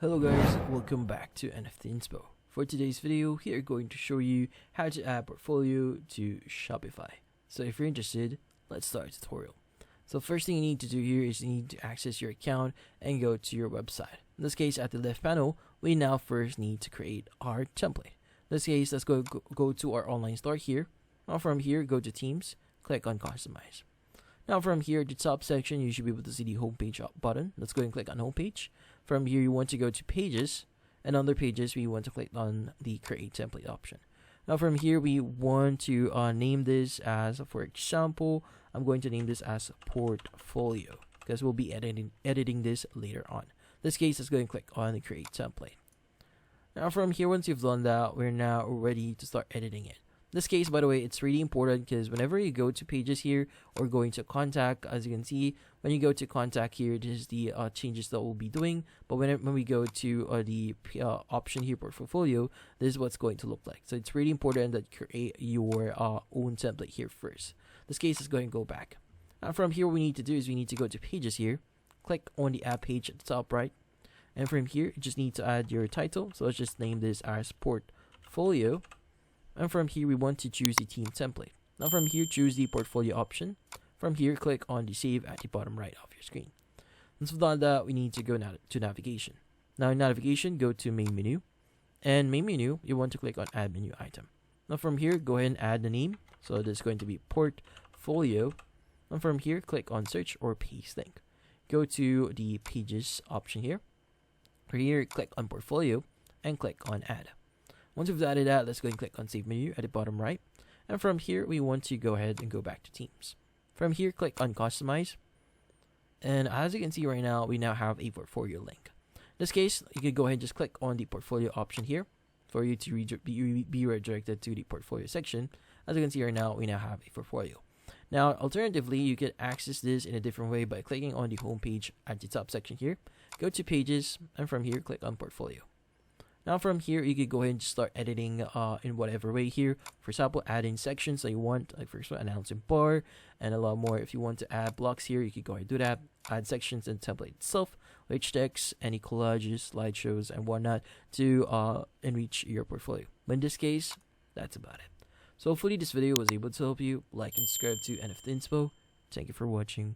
Hello guys, welcome back to NFT Inspo. For today's video, we are going to show you how to add portfolio to Shopify. So if you're interested, let's start the tutorial. So first thing you need to do here is you need to access your account and go to your website. In this case, at the left panel, we now first need to create our template. In this case, let's go to our online store here. Now from here, go to Themes, click on Customize. Now from here, the top section, you should be able to see the homepage button. Let's go and click on homepage. From here, you want to go to pages, and under pages, we want to click on the create template option. Now from here, we want to name this as, for example, I'm going to name this as portfolio because we'll be editing this later on. In this case, let's go and click on the create template. Now from here, once you've done that, we're now ready to start editing it. In this case, by the way, it's really important because whenever you go to pages here or going to contact, as you can see, when you go to contact here, this is the changes that we'll be doing. But when we go to the option here, portfolio, this is what's going to look like. So it's really important that you create your own template here first. In this case, let's go and go back. Now from here, what we need to do is we need to go to pages here, click on the add page at the top right. And from here, you just need to add your title. So let's just name this as portfolio. And from here, we want to choose the theme template. Now from here, choose the portfolio option. From here, click on the save at the bottom right of your screen. Once we've done that, we need to go now to navigation. Now in navigation, go to main menu. And main menu, you want to click on add menu item. Now from here, go ahead and add the name. So this is going to be portfolio. And from here, click on search or paste link. Go to the pages option here. For here, click on portfolio and click on add. Once we've added that, let's go and click on Save Menu at the bottom right. And from here, we want to go ahead and go back to Themes. From here, click on Customize. And as you can see right now, we now have a portfolio link. In this case, you can go ahead and just click on the portfolio option here for you to be redirected to the portfolio section. As you can see right now, we now have a portfolio. Now, alternatively, you can access this in a different way by clicking on the home page at the top section here. Go to Pages, and from here, click on Portfolio. Now from here, you can go ahead and just start editing in whatever way here. For example, add in sections that you want, like for example, announcing bar, and a lot more. If you want to add blocks here, you can go ahead and do that. Add sections in the template itself, rich text, any collages, slideshows, and whatnot to enrich your portfolio. But in this case, that's about it. So hopefully this video was able to help you. Like and subscribe to NFT Inspo. Thank you for watching.